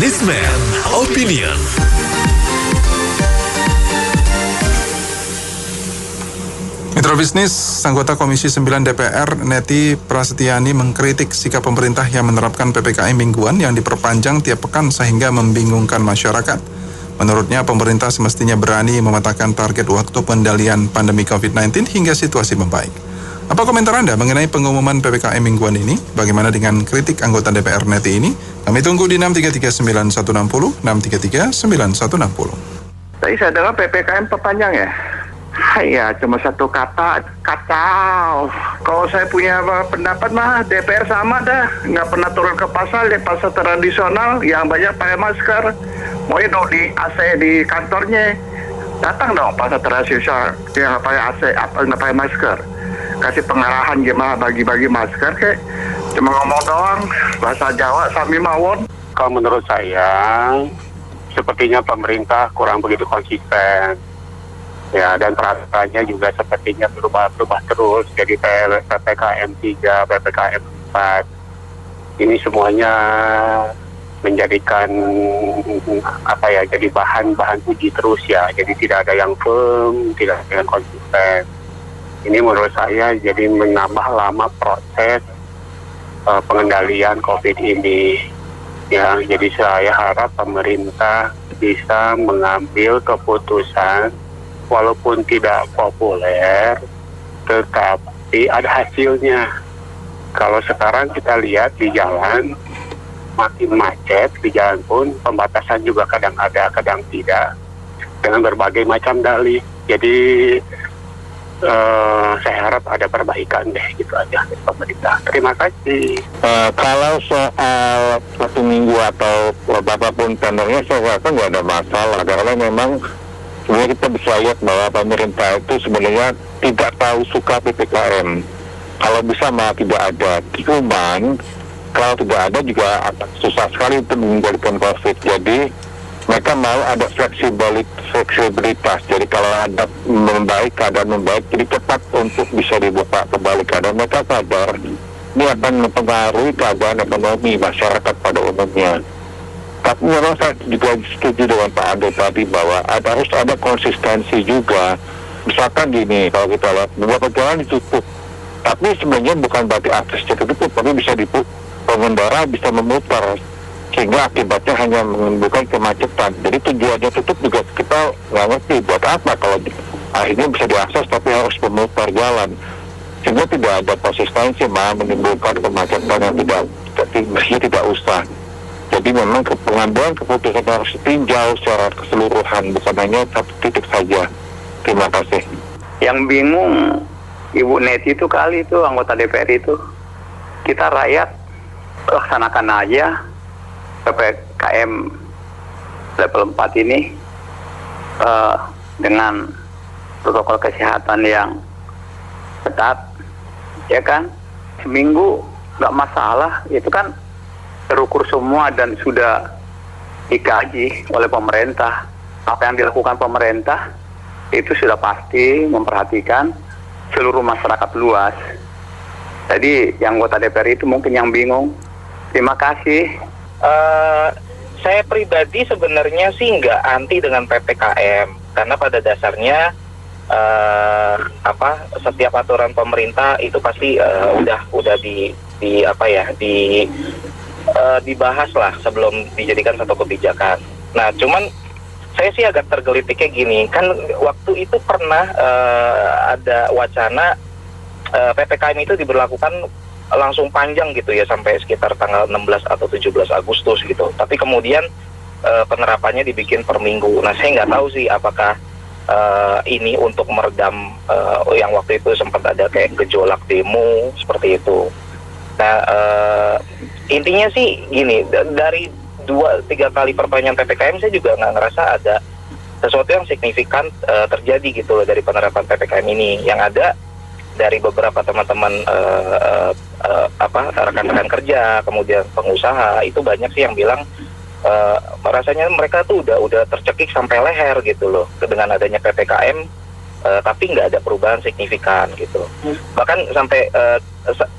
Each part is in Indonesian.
Businessman Opinion. Mitra bisnis, anggota Komisi 9 DPR Neti Prasetyani mengkritik sikap pemerintah yang menerapkan PPKM mingguan yang diperpanjang tiap pekan sehingga membingungkan masyarakat. Menurutnya, pemerintah semestinya berani mematahkan target waktu pengendalian pandemi COVID-19 hingga situasi membaik. Apa komentar Anda mengenai pengumuman PPKM mingguan ini? Bagaimana dengan kritik anggota DPR Neti ini? Kami tunggu di 6339160, 6339160. Tadi saya dengar PPKM perpanjang ya? Ya, cuma satu kata, kacau. Kalau saya punya pendapat mah DPR sama dah, nggak pernah turun ke pasar, di pasar tradisional yang banyak pakai masker. Mau itu di AC di kantornya, datang dong pasar tradisional yang nggak pakai AC, nggak pakai masker. Kasih pengarahan gimana bagi-bagi masker, kayak cuma ngomong doang, bahasa Jawa sami mawon. Kalau menurut saya, sepertinya pemerintah kurang begitu konsisten. Ya, dan peraturannya juga sepertinya berubah terus. Jadi PPKM 3, PPKM 4. Ini semuanya menjadikan jadi bahan uji terus ya. Jadi tidak ada yang firm, tidak ada yang konsisten. Ini menurut saya jadi menambah lama proses pengendalian COVID ini. Ya, jadi saya harap pemerintah bisa mengambil keputusan walaupun tidak populer, tetapi ada hasilnya. Kalau sekarang kita lihat di jalan makin macet, di jalan pun pembatasan juga kadang ada, kadang tidak, dengan berbagai macam dalih. Jadi saya harap ada perbaikan deh, gitu aja dari pemerintah. Terima kasih. Kalau soal satu minggu atau apapun tendernya, saya rasa nggak ada masalah, karena memang sebenarnya kita bisa lihat bahwa pemerintah itu sebenarnya tidak tahu suka PPKM. Kalau bisa malah tidak ada. Cuman kalau tidak ada juga akan susah sekali untuk mengendalikan COVID. Jadi mereka mau ada fleksibilitas. Jadi kalau ada keadaan membaik, jadi cepat untuk bisa dibuka kembali. Karena mereka sadar ini akan mempengaruhi keadaan ekonomi masyarakat pada umumnya. Tapi memang saya juga setuju dengan Pak Ade tadi bahwa harus ada konsistensi juga. Misalkan gini, kalau kita lihat beberapa jalan ditutup, tapi sebenarnya bukan berarti aksesnya ditutup, tapi bisa pengendara bisa memutar, sehingga akibatnya hanya menimbulkan kemacetan. Jadi tujuannya tutup juga kita nggak ngerti buat apa kalau akhirnya bisa diakses tapi harus memutar jalan, sehingga tidak ada konsistensi, malah menimbulkan kemacetan yang tidak usah. Jadi memang pengambilan keputusan harus ditinjau secara keseluruhan, bukan hanya satu titik saja. Terima kasih. Yang bingung Ibu Neti itu kali itu, anggota DPR itu. Kita rakyat laksanakan aja PPKM level 4 ini dengan protokol kesehatan yang ketat, ya kan? Seminggu nggak masalah, itu kan terukur semua dan sudah dikaji oleh pemerintah. Apa yang dilakukan pemerintah itu sudah pasti memperhatikan seluruh masyarakat luas. Jadi yang anggota DPR itu mungkin yang bingung. Terima kasih. Saya pribadi sebenarnya sih nggak anti dengan PPKM, karena pada dasarnya setiap aturan pemerintah itu pasti udah dibahas lah sebelum dijadikan satu kebijakan. Nah, cuman saya sih agak tergelitiknya gini, kan waktu itu pernah ada wacana PPKM itu diberlakukan langsung panjang gitu ya, sampai sekitar tanggal 16 atau 17 Agustus gitu. Tapi kemudian penerapannya dibikin per minggu. Nah, saya nggak tahu sih apakah ini untuk meredam yang waktu itu sempat ada kayak gejolak demo seperti itu. Nah, intinya sih gini, dari 2-3 kali perpanjangan PPKM saya juga nggak ngerasa ada sesuatu yang signifikan terjadi gitu loh dari penerapan PPKM ini. Yang ada dari beberapa teman-teman rekan-rekan kerja, kemudian pengusaha, itu banyak sih yang bilang rasanya mereka tuh udah tercekik sampai leher gitu loh dengan adanya PPKM, tapi nggak ada perubahan signifikan gitu. Bahkan sampai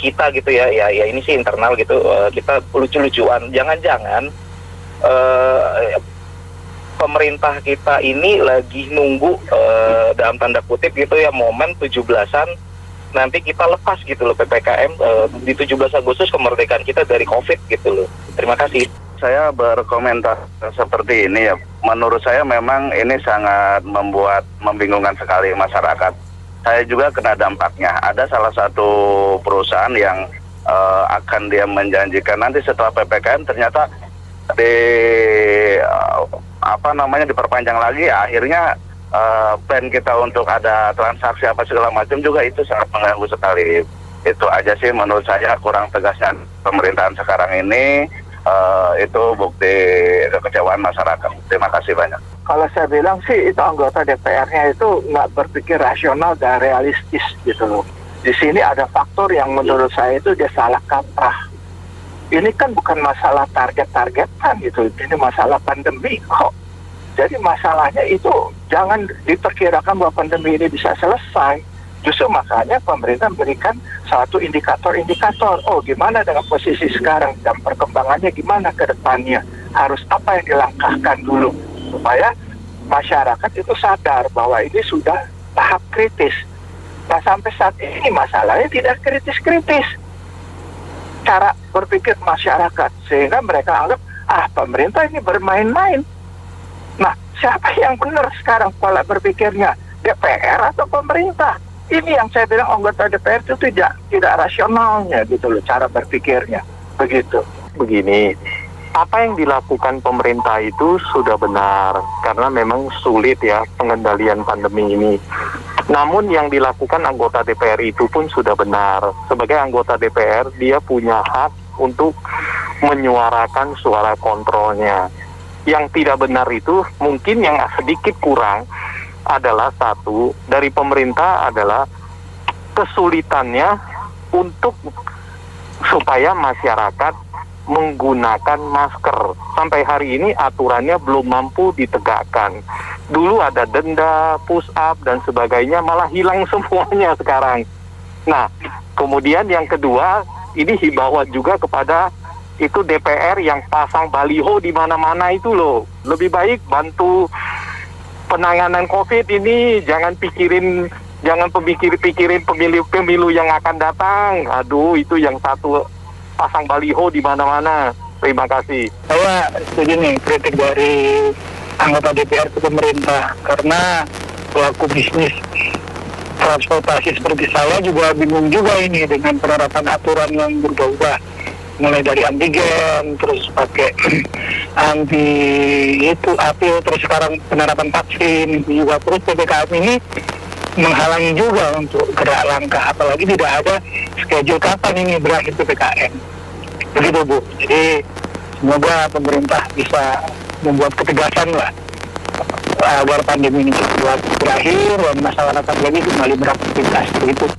kita gitu ya ini sih internal gitu, kita lucu-lucuan, jangan-jangan pemerintah kita ini lagi nunggu dalam tanda kutip gitu ya momen 17-an nanti kita lepas gitu loh PPKM di 17 Agustus kemerdekaan kita dari COVID gitu loh. Terima kasih. Saya berkomentar seperti ini ya. Menurut saya memang ini sangat membingungkan sekali masyarakat. Saya juga kena dampaknya. Ada salah satu perusahaan yang akan dia menjanjikan nanti setelah PPKM ternyata diperpanjang lagi. Akhirnya plan kita untuk ada transaksi apa segala macam juga itu sangat mengganggu sekali. Itu aja sih menurut saya kurang tegasnya pemerintahan sekarang ini. Itu bukti kekecewaan masyarakat. Terima kasih banyak. Kalau saya bilang sih itu anggota DPR-nya itu nggak berpikir rasional dan realistis gitu loh. Di sini ada faktor yang menurut saya itu dia salah kaprah. Ini kan bukan masalah target-targetan gitu, ini masalah pandemi kok. Jadi masalahnya itu jangan diperkirakan bahwa pandemi ini bisa selesai. Justru makanya pemerintah memberikan satu indikator-indikator. Oh, gimana dengan posisi sekarang dan perkembangannya gimana ke depannya. Harus apa yang dilangkahkan dulu. Supaya masyarakat itu sadar bahwa ini sudah tahap kritis. Nah, sampai saat ini masalahnya tidak kritis-kritis. Cara berpikir masyarakat. Sehingga mereka anggap, pemerintah ini bermain-main. Nah, siapa yang benar sekarang pola berpikirnya? DPR atau pemerintah? Ini yang saya bilang anggota DPR itu tidak rasionalnya gitu loh cara berpikirnya. Begini, apa yang dilakukan pemerintah itu sudah benar karena memang sulit ya pengendalian pandemi ini. Namun yang dilakukan anggota DPR itu pun sudah benar. Sebagai anggota DPR dia punya hak untuk menyuarakan suara kontrolnya. Yang tidak benar itu mungkin yang sedikit kurang adalah satu dari pemerintah adalah kesulitannya untuk supaya masyarakat menggunakan masker. Sampai hari ini aturannya belum mampu ditegakkan. Dulu ada denda, push up dan sebagainya malah hilang semuanya sekarang. Nah, kemudian yang kedua ini himbauan juga kepada itu DPR yang pasang baliho di mana-mana itu loh. Lebih baik bantu penanganan COVID ini, jangan pikirin pemilu yang akan datang. Aduh, itu yang satu pasang baliho di mana-mana. Terima kasih. Saya setuju nih kritik dari anggota DPR ke pemerintah karena pelaku bisnis transportasi seperti saya juga bingung juga ini dengan penerapan aturan yang berubah-ubah. Mulai dari antigen, terus pakai terus sekarang penerapan vaksin juga, terus PPKM ini menghalangi juga untuk gerak langkah, apalagi tidak ada schedule kapan ini berakhir PPKM. Begitu Bu. Jadi semoga pemerintah bisa membuat ketegasan lah agar pandemi ini cepat berakhir dan masyarakat lagi kembali beraktivitas begitu.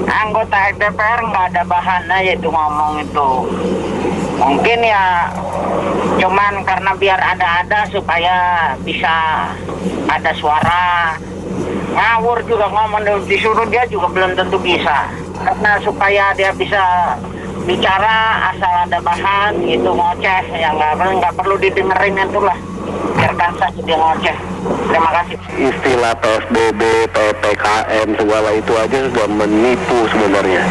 Anggota DPR nggak ada bahannya yaitu ngomong itu. Mungkin ya cuman karena biar ada supaya bisa ada suara. Ngawur juga ngomong, disuruh dia juga belum tentu bisa. Karena supaya dia bisa bicara asal ada bahan gitu ngoceh yang nggak perlu didengerin itulah. Biarkan saja dia ngoceh. Terima kasih. Istilah PSBB, PPKM segala itu aja sudah menipu sebenarnya.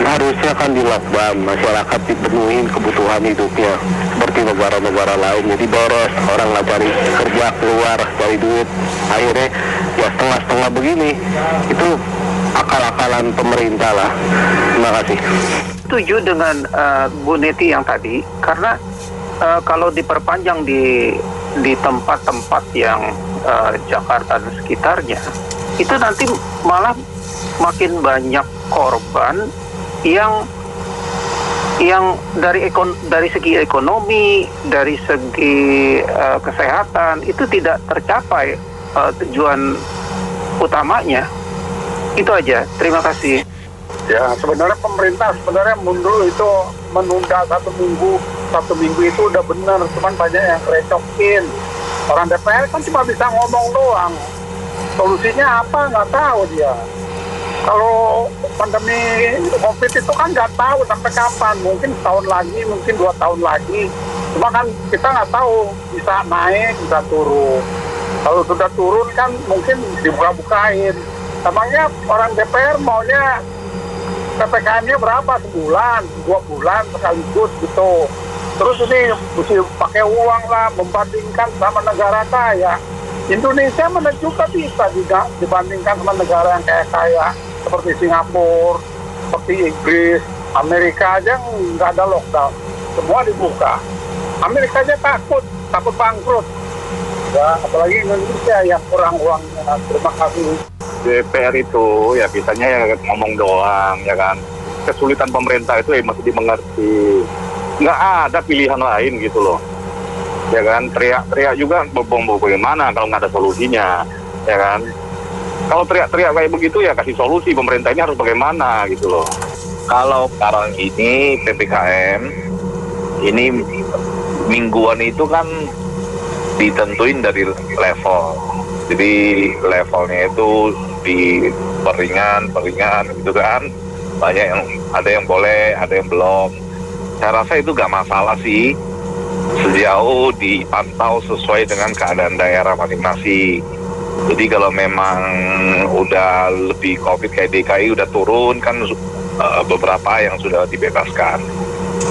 Harusnya kan di lockdown, masyarakat dipenuhi kebutuhan hidupnya seperti negara-negara lain. Jadi beres, orang nggak cari kerja, keluar cari duit, akhirnya ya setengah-setengah begini. Itu akal-akalan pemerintah lah. Terima kasih. Setuju dengan Bu Neti yang tadi karena kalau diperpanjang di tempat-tempat yang Jakarta dan sekitarnya, itu nanti malah makin banyak korban yang dari segi ekonomi, dari segi kesehatan itu tidak tercapai tujuan utamanya. Itu aja. Terima kasih. Ya, sebenarnya pemerintah mundur itu menunda satu minggu itu udah benar, cuman banyak yang recokin. Orang DPR kan cuma bisa ngomong doang. Solusinya apa nggak tahu dia. Kalau pandemi COVID itu kan nggak tahu sampai kapan, mungkin setahun lagi, mungkin 2 tahun lagi. Cuma kan kita nggak tahu, bisa naik, bisa turun. Kalau sudah turun kan mungkin dibuka-bukain. Emangnya orang DPR maunya PPKM-nya berapa? Sebulan, 2 bulan sekaligus gitu. Terus ini mesti pakai uang lah, membandingkan sama negara kaya. Indonesia mana juga bisa dibandingkan sama negara yang kayak kaya seperti Singapura, seperti Inggris, Amerika aja nggak ada lockdown, semua dibuka. Amerika aja takut bangkrut. Ya, apalagi Indonesia yang kurang uangnya. Terima kasih. DPR itu ya biasanya ya ngomong doang ya kan. Kesulitan pemerintah itu ya masih dimengerti. Nggak ada pilihan lain gitu loh. Ya kan, teriak-teriak juga bagaimana kalau nggak ada solusinya, ya kan. Kalau teriak-teriak kayak begitu ya kasih solusi, pemerintah ini harus bagaimana gitu loh. Kalau sekarang ini PPKM, ini mingguan itu kan ditentuin dari level. Jadi levelnya itu di peringan gitu kan. Banyak yang ada yang boleh, ada yang belum. Saya rasa itu gak masalah sih, sejauh dipantau sesuai dengan keadaan daerah masing-masing. Jadi kalau memang udah lebih COVID kayak DKI udah turun kan beberapa yang sudah dibebaskan.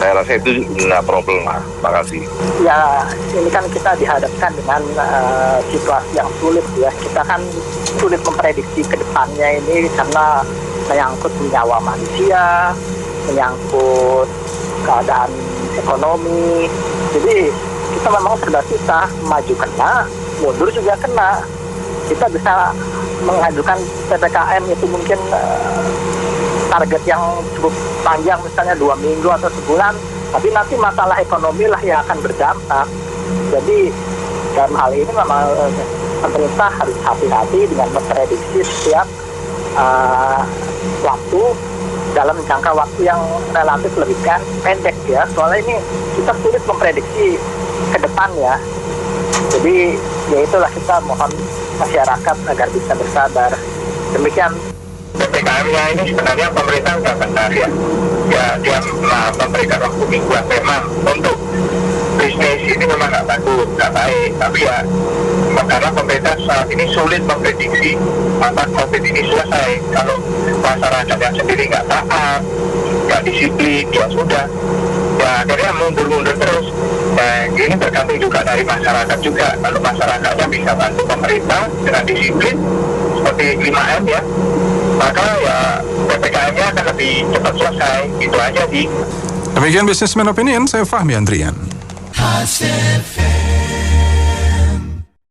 Saya rasa itu nggak problem lah. Makasih. Ya, ini kan kita dihadapkan dengan situasi yang sulit ya. Kita kan sulit memprediksi ke depannya ini karena menyangkut nyawa manusia, menyangkut keadaan ekonomi. Jadi kita memang serba susah, maju kena, mundur juga kena. Kita bisa mengajukan PPKM itu mungkin target yang cukup panjang, misalnya 2 minggu atau sebulan, tapi nanti masalah ekonomi lah yang akan berdampak. Jadi dalam hal ini memang pemerintah harus hati-hati dengan memprediksi setiap waktu dalam jangka waktu yang relatif lebih pendek ya. Soalnya ini kita sulit memprediksi ke depan ya. Jadi ya itulah, kita mohon masyarakat agar bisa bersabar. Demikian. PPKM-nya ini sebenarnya pemerintah nggak benar ya. Ya dia memberikan waktu mingguan memang untuk bisnis ini memang nggak bagus, nggak baik. Tapi ya karena pemerintah saat ini sulit memprediksi kapan COVID ini selesai. Kalau masyarakatnya sendiri nggak taat, nggak disiplin, ya sudah. Ya akhirnya mundur-mundur terus. Nah, ini tergantung juga dari masyarakat juga. Kalau masyarakatnya bisa bantu pemerintah dengan disiplin seperti 5M ya, maka ya PPKM-nya akan lebih cepat selesai. Itu aja sih. Demikian Businessman Opinion, saya Fahmi Andrian.